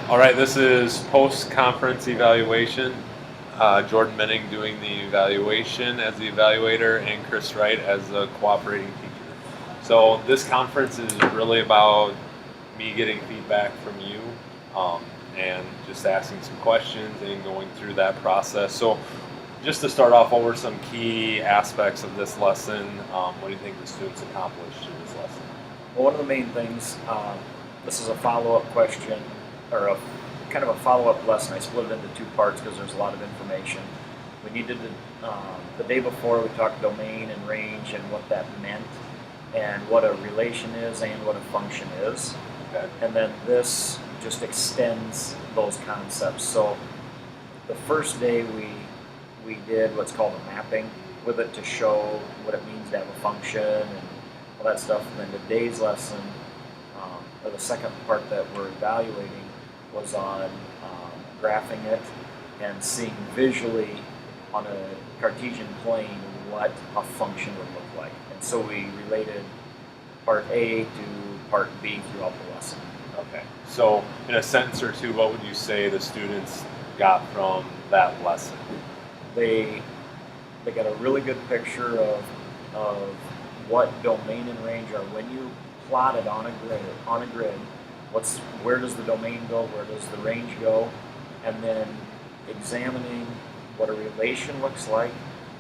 All right, this is post-conference evaluation. Jordan Menning doing the evaluation as the evaluator and Chris Wright as the cooperating teacher. So this conference is really about me getting feedback from you um, and just asking some questions and going through that process. So just to start off, what were some key aspects of this lesson? What do you think the students accomplished in this lesson? Well, one of the main things, this is a follow-up question, or a kind of a follow-up lesson. I split it into two parts because there's a lot of information. We needed to, the day before we talked domain and range and what that meant, and what a relation is and what a function is. Okay. And then this just extends those concepts. So the first day we did what's called a mapping with it to show what it means to have a function and all that stuff. And then today's lesson, or the second part that we're evaluating, was on graphing it and seeing visually on a Cartesian plane what a function would look like. And so we related part A to part B throughout the lesson. Okay. So in a sentence or two, what would you say the students got from that lesson? They got a really good picture of what domain and range are. When you plot it on a grid, where does the domain go, where does the range go, and then examining what a relation looks like,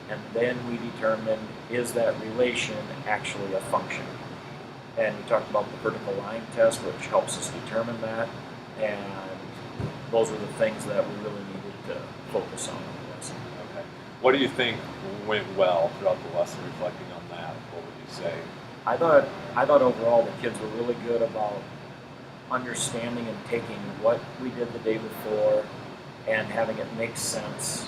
and then we determined, is that relation actually a function? And we talked about the vertical line test, which helps us determine that, and those were the things that we really needed to focus on in the lesson. Okay. What do you think went well throughout the lesson, reflecting on that? What would you say? I thought overall the kids were really good about understanding and taking what we did the day before and having it make sense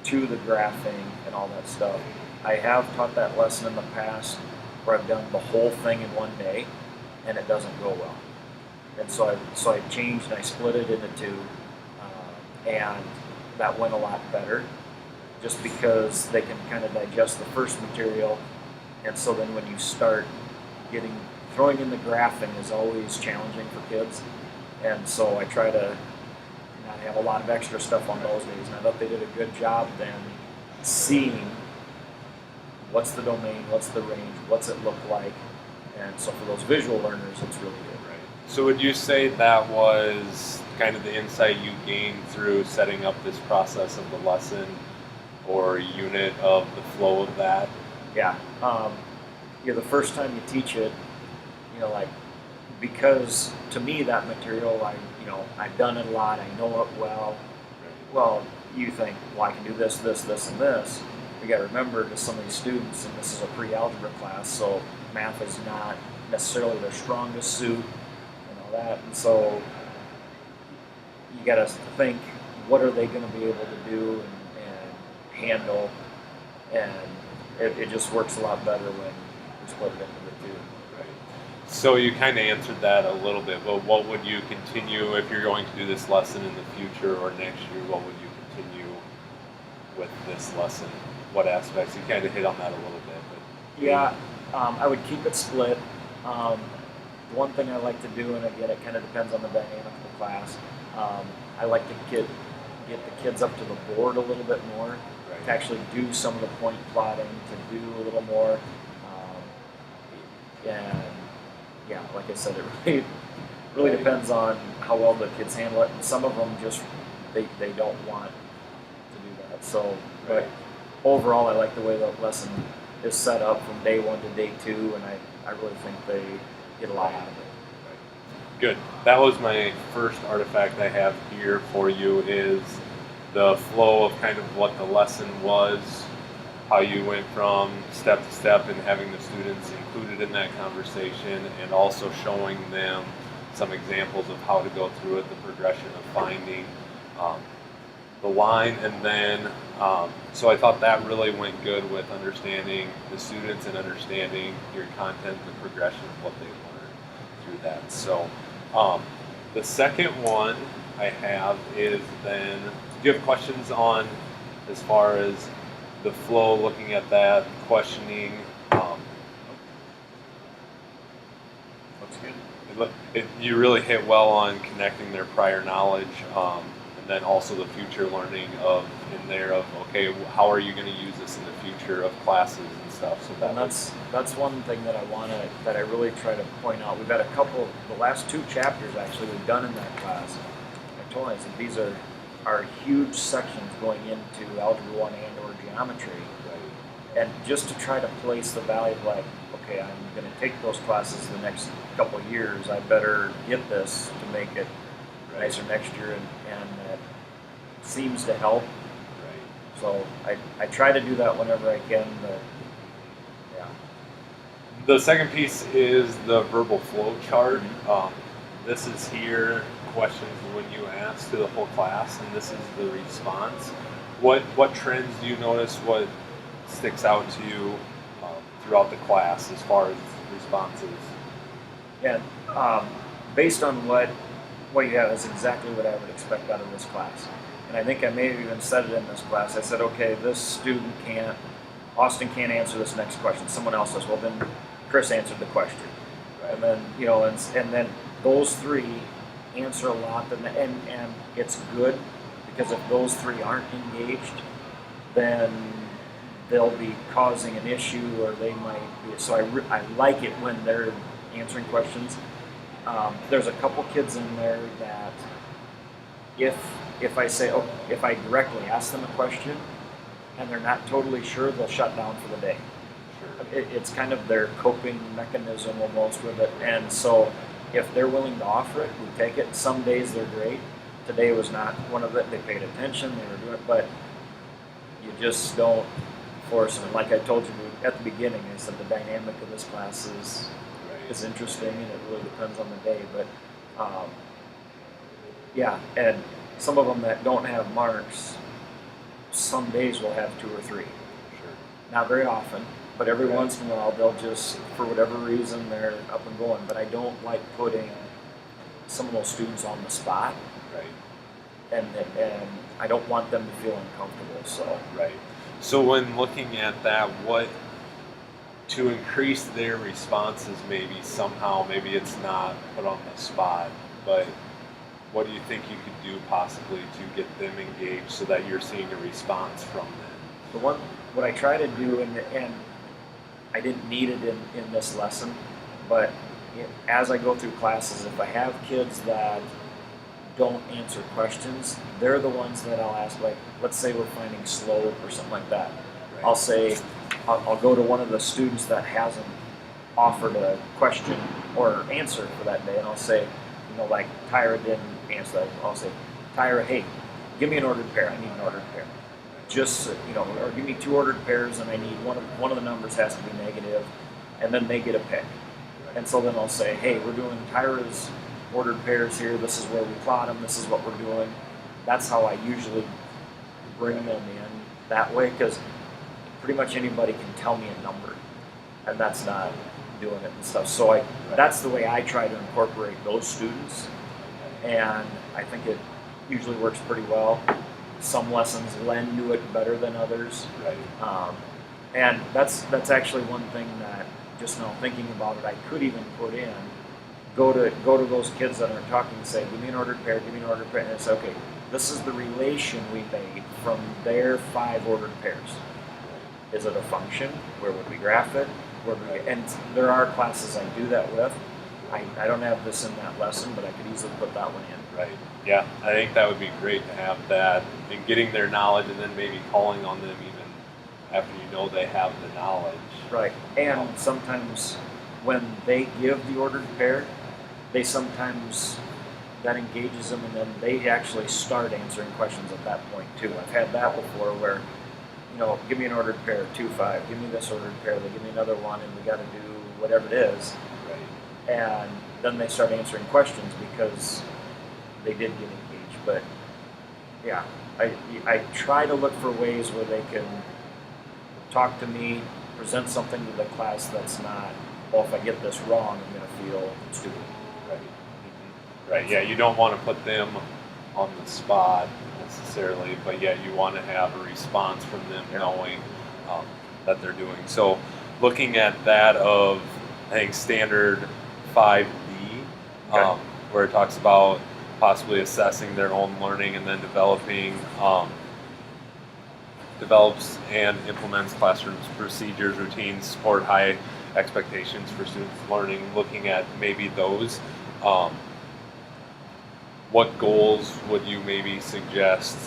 to the graphing and all that stuff. I have taught that lesson in the past where I've done the whole thing in one day and it doesn't go well. And so I changed and I split it into two, and that went a lot better just because they can kind of digest the first material. And so then when you start throwing in the graphing is always challenging for kids. And so I try to not have a lot of extra stuff on those days. And I thought they did a good job then seeing what's the domain, what's the range, what's it look like. And so for those visual learners, it's really good. Right. So would you say that was kind of the insight you gained through setting up this process of the lesson or unit of the flow of that? Yeah. The first time you teach it, because to me that material, I've done it a lot, I know it well. Well, you think, well, I can do this, this, this, and this. We got to remember to some of these students, and this is a pre-algebra class, so math is not necessarily their strongest suit and all that. And so you got to think, what are they going to be able to do and handle? And it just works a lot better when you split it into the two. Right. So you kind of answered that a little bit, but what would you continue if you're going to do this lesson in the future or next year? What would you continue with this lesson? What aspects? You kind of hit on that a little bit. But Yeah, I would keep it split. One thing I like to do, and again, it kind of depends on the dynamic of the class, I like to get the kids up to the board a little bit more, to actually do some of the point plotting, to do a little more. And yeah, like I said, it really depends on how well the kids handle it. And some of them just, they don't want to do that. So, but overall, I like the way the lesson is set up from day one to day two, and I really think they get a lot out of it. Good. That was my first artifact I have here for you, is the flow of kind of what the lesson was, how you went from step to step and having the students included in that conversation, and also showing them some examples of how to go through it, the progression of finding the line. And then, so I thought that really went good with understanding the students and understanding your content and the progression of what they learned through that. So the second one I have is then, do you have questions on as far as the flow, looking at that, questioning? Looks good. You really hit well on connecting their prior knowledge, and then also the future learning of in there of okay, how are you going to use this in the future of classes and stuff. So And that's one thing that I really try to point out. We've got a couple, the last 2 chapters actually we've done in that class. I told them, I said, these are huge sections going into Algebra 1 and or geometry. And just to try to place the value of like, okay, I'm going to take those classes the next couple of years. I better get this to make it nicer next year, and that seems to help. Right. So I try to do that whenever I can, but yeah. The second piece is the verbal flow chart. This is here questions when you ask to the whole class, and this is the response. What trends do you notice? What sticks out to you throughout the class as far as responses? Yeah, based on what you have is exactly what I would expect out of this class. And I think I may have even said it in this class. I said, okay, this student Austin can't answer this next question. Someone else does. Well, then Chris answered the question. Right. And then, and then those 3 answer a lot, and it's good because if those 3 aren't engaged, then they'll be causing an issue, or they might be. So I like it when they're answering questions. There's a couple kids in there that if I say, if I directly ask them a question and they're not totally sure, they'll shut down for the day. Sure. It's kind of their coping mechanism almost with it. And so if they're willing to offer it, we take it. Some days they're great. Today was not one of it. They paid attention, they were doing it, but you just don't force them. Like I told you at the beginning, I said the dynamic of this class is interesting, and it really depends on the day. But yeah, and some of them that don't have marks, some days will have 2 or 3. Sure. Not very often, but every once in a while they'll just, for whatever reason, they're up and going. But I don't like putting some of those students on the spot. Right. And I don't want them to feel uncomfortable. So right. So when looking at that, what to increase their responses, maybe somehow, maybe it's not put on the spot, but what do you think you could do possibly to get them engaged so that you're seeing a response from them? What I try to do, and I didn't need it in this lesson, but as I go through classes, if I have kids that don't answer questions, they're the ones that I'll ask, like, let's say we're finding slope or something like that. Right. I'll say, I'll go to one of the students that hasn't offered a question or answer for that day, and I'll say, like Tyra didn't answer that. I'll say, Tyra, hey, give me an ordered pair. I need an ordered pair. Just, or give me 2 ordered pairs, and I need one of the numbers has to be negative, and then they get a pick. Right. And so then I'll say, hey, we're doing Tyra's ordered pairs here. This is where we plot them. This is what we're doing. That's how I usually bring them in that way, because pretty much anybody can tell me a number, and that's not doing it and stuff. So that's the way I try to incorporate those students, and I think it usually works pretty well. Some lessons lend to it better than others. Right. And that's actually one thing that, just now thinking about it, I could even put in. Go to those kids that aren't talking and say, give me an ordered pair, give me an ordered pair. And it's okay, this is the relation we made from their 5 ordered pairs. Is it a function? Where would we graph it? And there are classes I do that with. I don't have this in that lesson, but I could easily put that one in. Right. Yeah, I think that would be great to have that and getting their knowledge, and then maybe calling on them even after they have the knowledge. Right. And sometimes when they give the ordered pair, they sometimes that engages them, and then they actually start answering questions at that point too. I've had that before where, give me an ordered pair, 2-5, give me this ordered pair, they give me another one, and we got to do whatever it is. Right. And then they start answering questions because they did get engaged. But yeah, I try to look for ways where they can talk to me, present something to the class that's not, well, if I get this wrong, I'm going to feel stupid. Right. Mm-hmm. Right. Yeah, you don't want to put them on the spot necessarily, but yeah, you want to have a response from them knowing that they're doing. So looking at that of, I think, standard 5D, um, where it talks about possibly assessing their own learning and then develops and implements classroom procedures, routines, support high expectations for students learning, looking at maybe those. What goals would you maybe suggest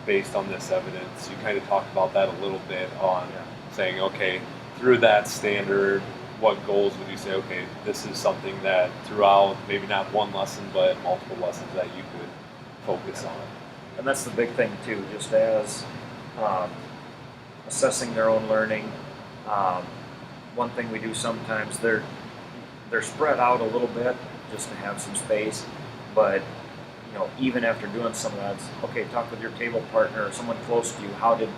based on this evidence? You kind of talked about that a little bit on saying, okay, through that standard, what goals would you say, okay, this is something that throughout, maybe not one lesson, but multiple lessons that you could focus on? And that's the big thing too, just as assessing their own learning. One thing we do sometimes, they're spread out a little bit just to have some space, but even after doing some of that, okay, talk with your table partner or someone close to you. How did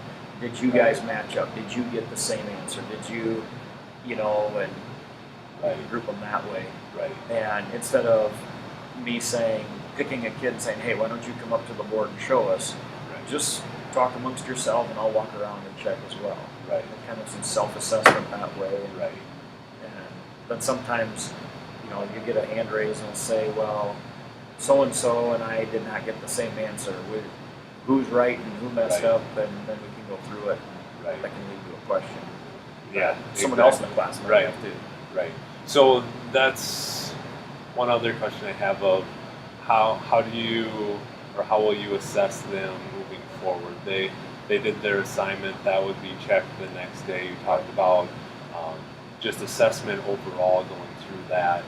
you guys match up? Did you get the same answer? Did you, and group them that way. Right. And instead of me picking a kid and saying, hey, why don't you come up to the board and show us? Right. Just talk amongst yourself and I'll walk around and check as well. Right. And kind of some self-assessment that way. Right. And then sometimes, you get a hand raise and it'll say, well, so-and-so and I did not get the same answer. Who's right and who messed up, and then we can go through it. Right. That can lead to a question. Yeah. Someone else in the class might Right. have to. Right. So that's one other question I have of how do you, or how will you assess them moving forward? They did their assignment, that would be checked the next day. You talked about just assessment overall going through that,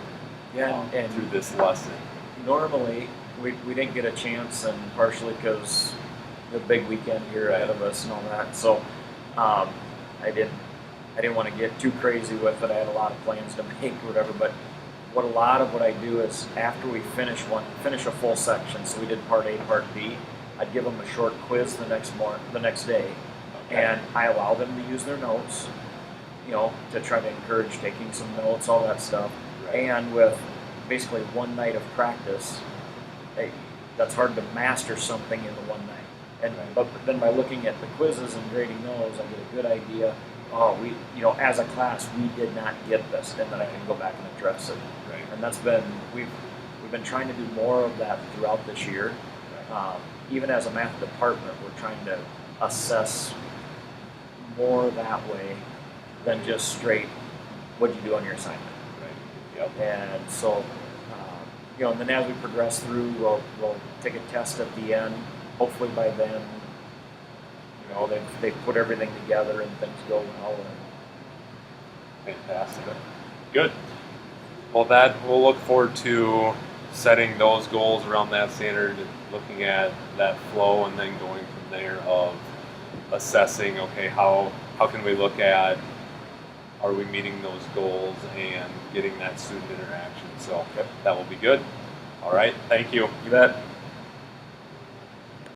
And through this lesson. normally we didn't get a chance, and partially because the big weekend here ahead of us and all that. So I didn't want to get too crazy with it. I had a lot of plans to make or whatever. But what I do is after we finish a full section. So we did part A, part B. I'd give them a short quiz the next day, and I allow them to use their notes, to try to encourage taking some notes, all that stuff. Right. And with basically one night of practice, that's hard to master something in the one night. And but then by looking at the quizzes and grading those, I get a good idea. Oh, as a class, we did not get this, and then I can go back and address it. Right. And that's been we've been trying to do more of that throughout this year. Even as a math department, we're trying to assess more that way than just straight, what'd you do on your assignment? Right. Yep. And so, and then as we progress through, we'll take a test at the end. Hopefully by then, they've put everything together and things go well. Fantastic. Good. Well, we'll look forward to setting those goals around that standard, looking at that flow, and then going from there of assessing, okay, how can we look at, are we meeting those goals and getting that student interaction? So that will be good. All right. Thank you. You bet.